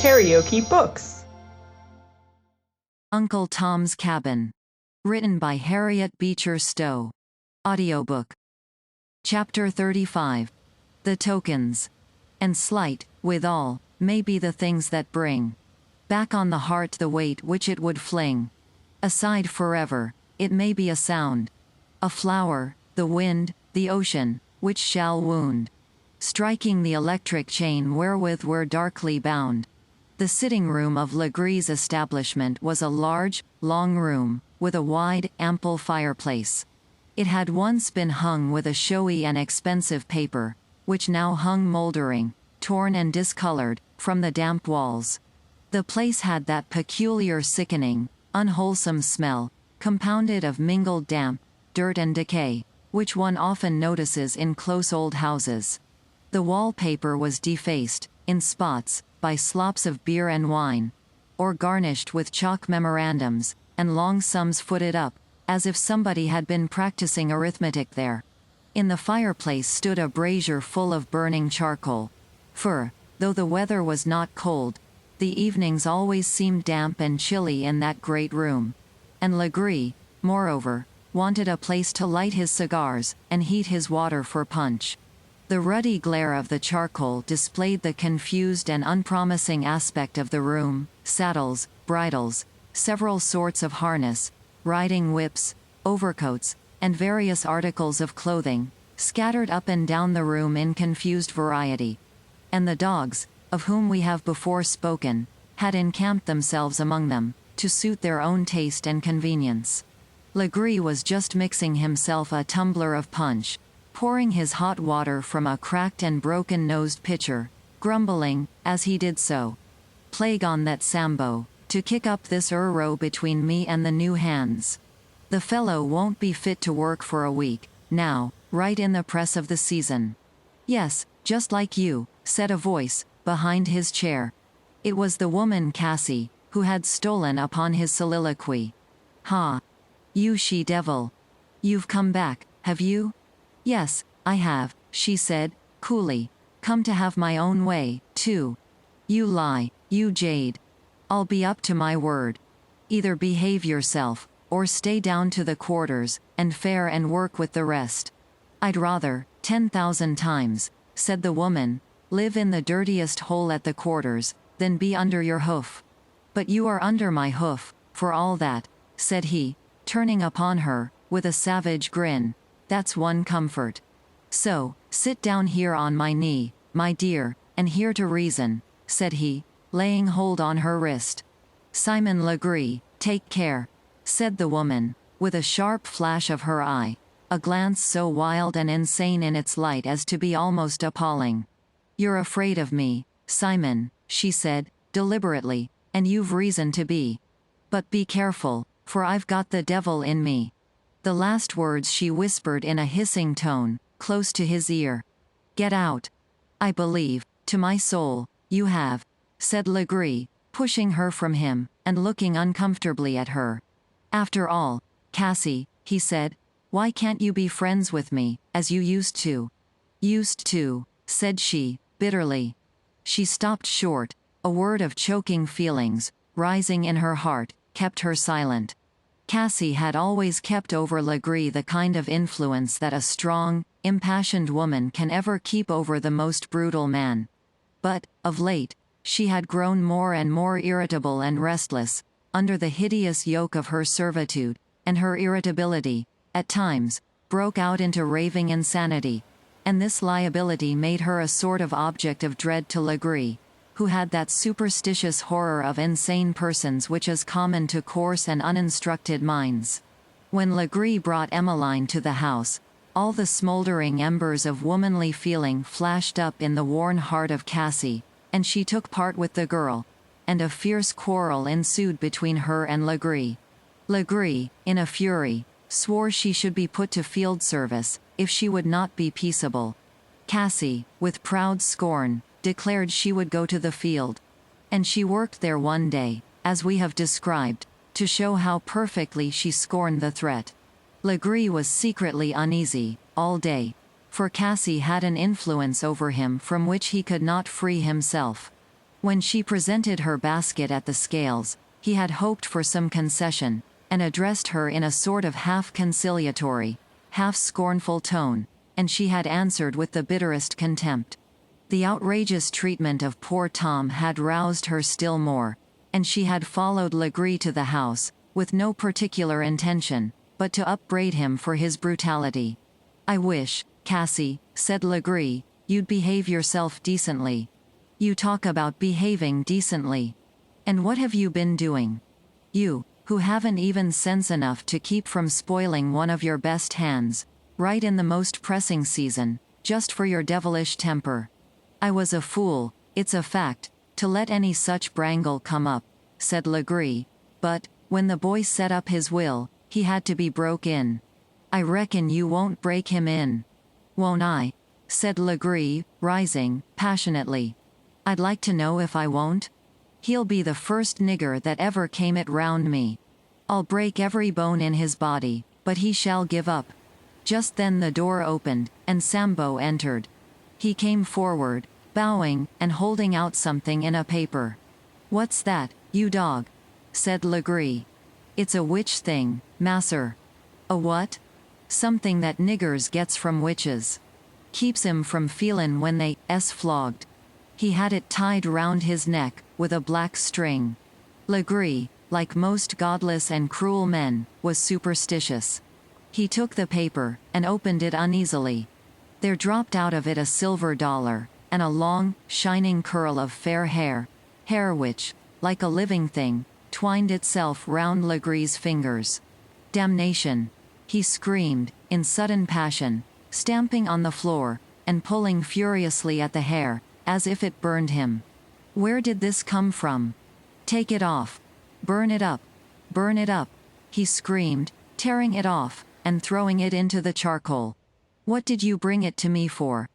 KaraokeBooks. Uncle Tom's Cabin. Written by Harriet Beecher Stowe. Audiobook. Chapter 35. The Tokens. And slight, withal, may be the things that bring back on the heart the weight which it would fling aside forever. It may be a sound, a flower, the wind, the ocean, which shall wound, striking the electric chain wherewith we're darkly bound. The sitting room of Legree's establishment was a large, long room, with a wide, ample fireplace. It had once been hung with a showy and expensive paper, which now hung mouldering, torn and discolored, from the damp walls. The place had that peculiar sickening, unwholesome smell, compounded of mingled damp, dirt and decay, which one often notices in close old houses. The wallpaper was defaced, in spots, by slops of beer and wine, or garnished with chalk memorandums, and long sums footed up, as if somebody had been practicing arithmetic there. In the fireplace stood a brazier full of burning charcoal. For, though the weather was not cold, the evenings always seemed damp and chilly in that great room. And Legree, moreover, wanted a place to light his cigars, and heat his water for punch. The ruddy glare of the charcoal displayed the confused and unpromising aspect of the room: saddles, bridles, several sorts of harness, riding whips, overcoats, and various articles of clothing, scattered up and down the room in confused variety. And the dogs, of whom we have before spoken, had encamped themselves among them, to suit their own taste and convenience. Legree was just mixing himself a tumbler of punch, pouring his hot water from a cracked and broken-nosed pitcher, grumbling, as he did so, "Plague on that Sambo, to kick up this row between me and the new hands. The fellow won't be fit to work for a week, now, right in the press of the season." "Yes, just like you," said a voice, behind his chair. It was the woman Cassie, who had stolen upon his soliloquy. "Ha! You she-devil. You've come back, have you?" "Yes, I have," she said, coolly. "Come to have my own way, too." "You lie, you jade. I'll be up to my word. Either behave yourself, or stay down to the quarters, and fare and work with the rest." "I'd rather, 10,000 times," said the woman, "live in the dirtiest hole at the quarters, than be under your hoof." "But you are under my hoof, for all that," said he, turning upon her, with a savage grin. "That's one comfort. So, sit down here on my knee, my dear, and hear to reason," said he, laying hold on her wrist. "Simon Legree, take care," said the woman, with a sharp flash of her eye, a glance so wild and insane in its light as to be almost appalling. "You're afraid of me, Simon," she said, deliberately, "and you've reason to be. But be careful, for I've got the devil in me." The last words she whispered in a hissing tone, close to his ear. "Get out. I believe, to my soul, you have," said Legree, pushing her from him, and looking uncomfortably at her. "After all, Cassie," he said, "why can't you be friends with me, as you used to?" "Used to," said she, bitterly. She stopped short. A word of choking feelings, rising in her heart, kept her silent. Cassie had always kept over Legree the kind of influence that a strong, impassioned woman can ever keep over the most brutal man. But, of late, she had grown more and more irritable and restless, under the hideous yoke of her servitude, and her irritability, at times, broke out into raving insanity. And this liability made her a sort of object of dread to Legree, who had that superstitious horror of insane persons which is common to coarse and uninstructed minds. When Legree brought Emmeline to the house, all the smoldering embers of womanly feeling flashed up in the worn heart of Cassie, and she took part with the girl, and a fierce quarrel ensued between her and Legree. Legree, in a fury, swore she should be put to field service, if she would not be peaceable. Cassie, with proud scorn, declared she would go to the field. And she worked there one day, as we have described, to show how perfectly she scorned the threat. Legree was secretly uneasy, all day, for Cassie had an influence over him from which he could not free himself. When she presented her basket at the scales, he had hoped for some concession, and addressed her in a sort of half-conciliatory, half-scornful tone, and she had answered with the bitterest contempt. The outrageous treatment of poor Tom had roused her still more, and she had followed Legree to the house, with no particular intention, but to upbraid him for his brutality. "I wish, Cassie," said Legree, "you'd behave yourself decently. You talk about behaving decently. And what have you been doing? You, who haven't even sense enough to keep from spoiling one of your best hands, right in the most pressing season, just for your devilish temper. I was a fool, it's a fact, to let any such brangle come up," said Legree, "but, when the boy set up his will, he had to be broke in. I reckon you won't break him in." "Won't I?" said Legree, rising, passionately. "I'd like to know if I won't. He'll be the first nigger that ever came it round me. I'll break every bone in his body, but he shall give up." Just then the door opened, and Sambo entered. He came forward, bowing, and holding out something in a paper. "What's that, you dog?" said Legree. "It's a witch thing, masser." "A what?" "Something that niggers gets from witches. Keeps 'em from feelin' when they flogged." He had it tied round his neck, with a black string. Legree, like most godless and cruel men, was superstitious. He took the paper, and opened it uneasily. There dropped out of it a silver dollar, and a long, shining curl of fair hair which, like a living thing, twined itself round Legree's fingers. "Damnation!" he screamed, in sudden passion, stamping on the floor, and pulling furiously at the hair, as if it burned him. "Where did this come from? Take it off. Burn it up. Burn it up," he screamed, tearing it off, and throwing it into the charcoal. "What did you bring it to me for?"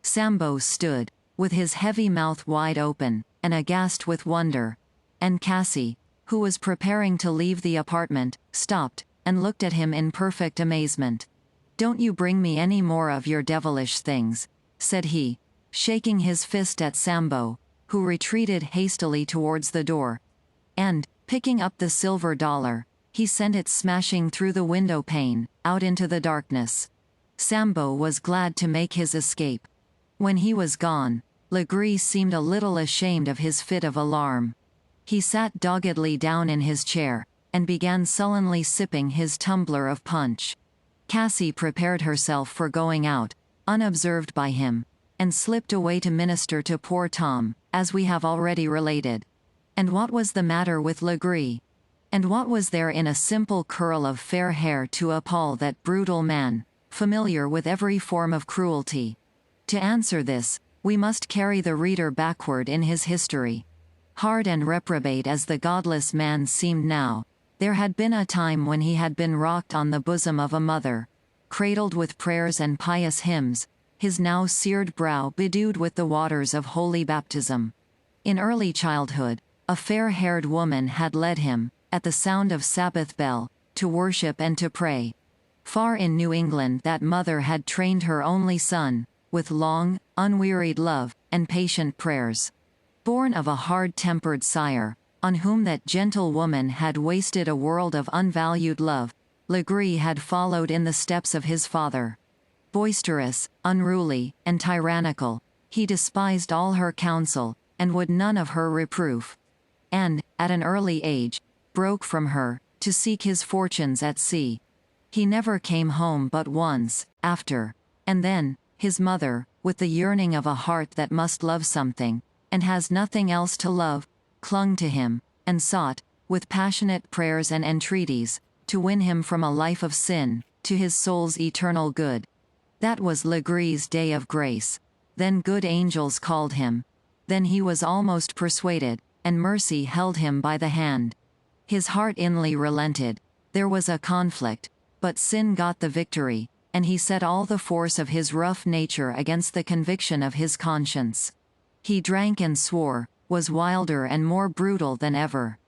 Sambo stood, with his heavy mouth wide open, and aghast with wonder. And Cassie, who was preparing to leave the apartment, stopped, and looked at him in perfect amazement. "Don't you bring me any more of your devilish things," said he, shaking his fist at Sambo, who retreated hastily towards the door. And, picking up the silver dollar, he sent it smashing through the window pane, out into the darkness. Sambo was glad to make his escape. When he was gone, Legree seemed a little ashamed of his fit of alarm. He sat doggedly down in his chair, and began sullenly sipping his tumbler of punch. Cassie prepared herself for going out, unobserved by him, and slipped away to minister to poor Tom, as we have already related. And what was the matter with Legree? And what was there in a simple curl of fair hair to appall that brutal man, familiar with every form of cruelty? To answer this, we must carry the reader backward in his history. Hard and reprobate as the godless man seemed now, there had been a time when he had been rocked on the bosom of a mother, cradled with prayers and pious hymns, his now seared brow bedewed with the waters of holy baptism. In early childhood, a fair-haired woman had led him, at the sound of Sabbath bell, to worship and to pray. Far in New England that mother had trained her only son, with long, unwearied love, and patient prayers. Born of a hard-tempered sire, on whom that gentle woman had wasted a world of unvalued love, Legree had followed in the steps of his father. Boisterous, unruly, and tyrannical, he despised all her counsel, and would none of her reproof. And, at an early age, broke from her, to seek his fortunes at sea. He never came home but once, after, and then, his mother, with the yearning of a heart that must love something, and has nothing else to love, clung to him, and sought, with passionate prayers and entreaties, to win him from a life of sin, to his soul's eternal good. That was Legree's day of grace. Then good angels called him. Then he was almost persuaded, and mercy held him by the hand. His heart inly relented. There was a conflict, but sin got the victory, and he set all the force of his rough nature against the conviction of his conscience. He drank and swore, was wilder and more brutal than ever.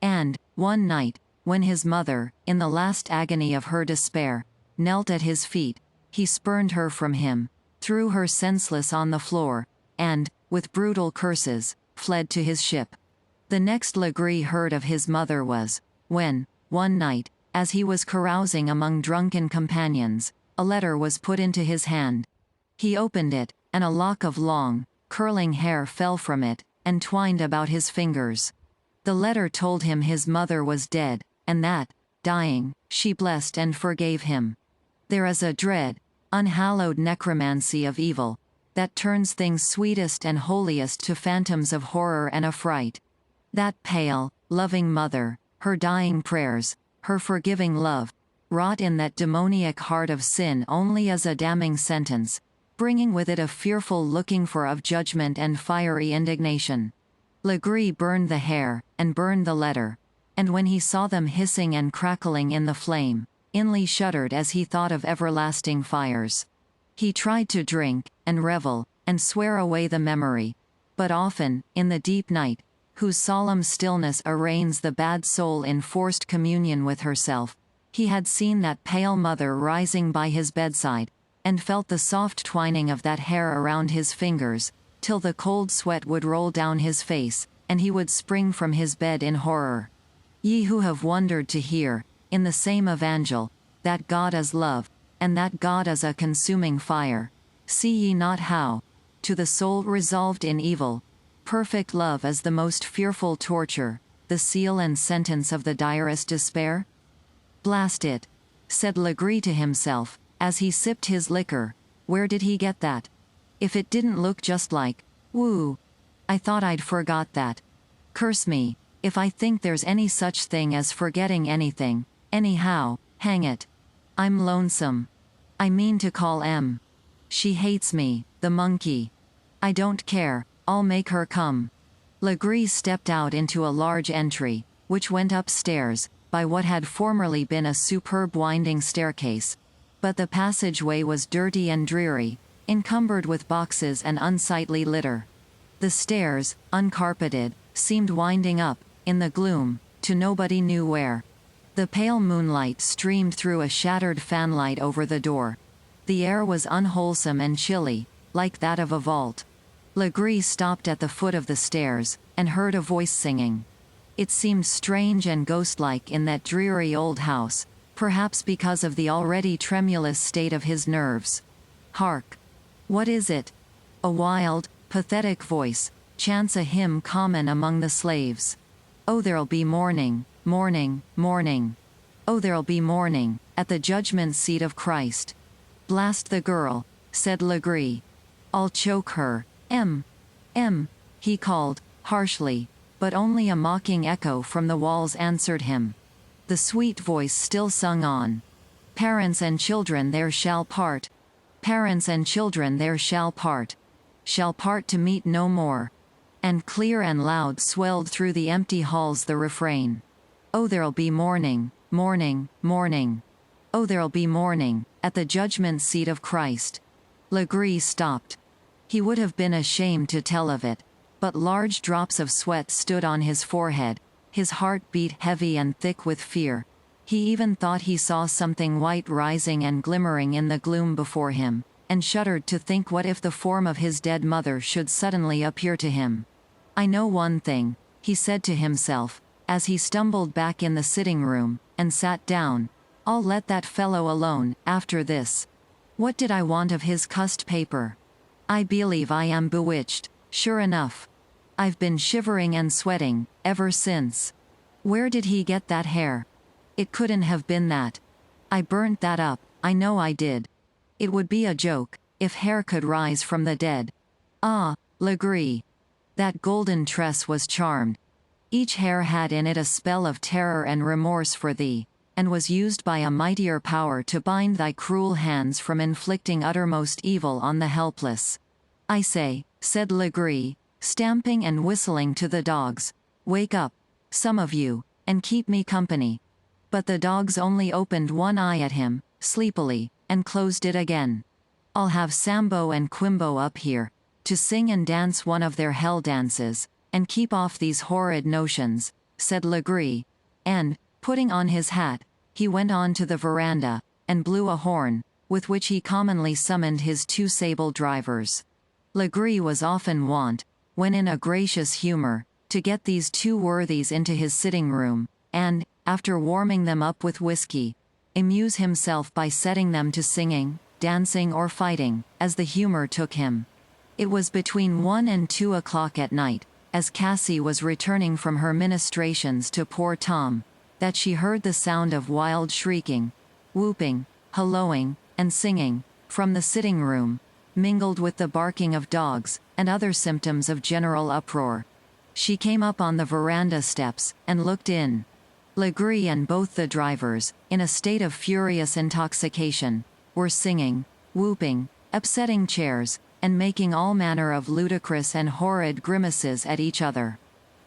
And, one night, when his mother, in the last agony of her despair, knelt at his feet, he spurned her from him, threw her senseless on the floor, and, with brutal curses, fled to his ship. The next Legree heard of his mother was, when, one night, as he was carousing among drunken companions, a letter was put into his hand. He opened it, and a lock of long, curling hair fell from it, and twined about his fingers. The letter told him his mother was dead, and that, dying, she blessed and forgave him. There is a dread, unhallowed necromancy of evil, that turns things sweetest and holiest to phantoms of horror and affright. That pale, loving mother, her dying prayers, her forgiving love, wrought in that demoniac heart of sin only as a damning sentence, bringing with it a fearful looking for of judgment and fiery indignation. Legree burned the hair, and burned the letter, and when he saw them hissing and crackling in the flame, inly shuddered as he thought of everlasting fires. He tried to drink, and revel, and swear away the memory, but often, in the deep night, whose solemn stillness arraigns the bad soul in forced communion with herself, he had seen that pale mother rising by his bedside, and felt the soft twining of that hair around his fingers, till the cold sweat would roll down his face, and he would spring from his bed in horror. Ye who have wondered to hear, in the same evangel, that God is love, and that God is a consuming fire, see ye not how, to the soul resolved in evil, perfect love is the most fearful torture, the seal and sentence of the direst despair? Blast it, said Legree to himself, as he sipped his liquor, where did he get that? If it didn't look just like, woo! I thought I'd forgot that. Curse me, if I think there's any such thing as forgetting anything, anyhow, hang it. I'm lonesome. I mean to call M. She hates me, the monkey. I don't care, I'll make her come. Legree stepped out into a large entry, which went upstairs, by what had formerly been a superb winding staircase. But the passageway was dirty and dreary, encumbered with boxes and unsightly litter. The stairs, uncarpeted, seemed winding up, in the gloom, to nobody knew where. The pale moonlight streamed through a shattered fanlight over the door. The air was unwholesome and chilly, like that of a vault. Legree stopped at the foot of the stairs, and heard a voice singing. It seemed strange and ghost-like in that dreary old house, perhaps because of the already tremulous state of his nerves. Hark! What is it? A wild, pathetic voice, chants a hymn common among the slaves. Oh, there'll be morning, morning, morning. Oh, there'll be morning, at the judgment seat of Christ. Blast the girl, said Legree. I'll choke her. M. He called, harshly, but only a mocking echo from the walls answered him. The sweet voice still sung on. Parents and children there shall part. Parents and children there shall part to meet no more. And clear and loud swelled through the empty halls the refrain. Oh, there'll be morning, morning, morning. Oh, there'll be morning, at the judgment seat of Christ. Legree stopped. He would have been ashamed to tell of it, but large drops of sweat stood on his forehead, his heart beat heavy and thick with fear. He even thought he saw something white rising and glimmering in the gloom before him, and shuddered to think what if the form of his dead mother should suddenly appear to him. I know one thing, he said to himself, as he stumbled back in the sitting room, and sat down. I'll let that fellow alone, after this. What did I want of his cussed paper? I believe I am bewitched, sure enough. I've been shivering and sweating, ever since. Where did he get that hair? It couldn't have been that. I burnt that up, I know I did. It would be a joke, if hair could rise from the dead. Ah, Legree. That golden tress was charmed. Each hair had in it a spell of terror and remorse for thee, and was used by a mightier power to bind thy cruel hands from inflicting uttermost evil on the helpless. I say, said Legree, stamping and whistling to the dogs, wake up, some of you, and keep me company. But the dogs only opened one eye at him, sleepily, and closed it again. I'll have Sambo and Quimbo up here, to sing and dance one of their hell dances, and keep off these horrid notions, said Legree, and, putting on his hat, he went on to the veranda, and blew a horn, with which he commonly summoned his two sable drivers. Legree was often wont, when in a gracious humor, to get these two worthies into his sitting room, and, after warming them up with whiskey, amuse himself by setting them to singing, dancing or fighting, as the humor took him. It was between 1 and 2 o'clock at night, as Cassie was returning from her ministrations to poor Tom, that she heard the sound of wild shrieking, whooping, hallooing, and singing, from the sitting room, mingled with the barking of dogs, and other symptoms of general uproar. She came up on the veranda steps, and looked in. Legree and both the drivers, in a state of furious intoxication, were singing, whooping, upsetting chairs, and making all manner of ludicrous and horrid grimaces at each other.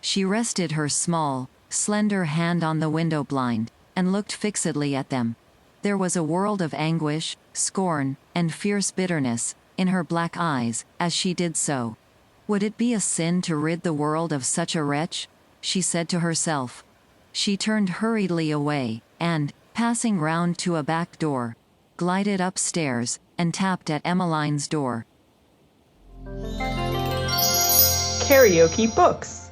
She rested her small, slender hand on the window blind, and looked fixedly at them. There was a world of anguish, scorn, and fierce bitterness in her black eyes, as she did so. Would it be a sin to rid the world of such a wretch? She said to herself. She turned hurriedly away, and, passing round to a back door, glided upstairs, and tapped at Emmeline's door. KaraokeBooks.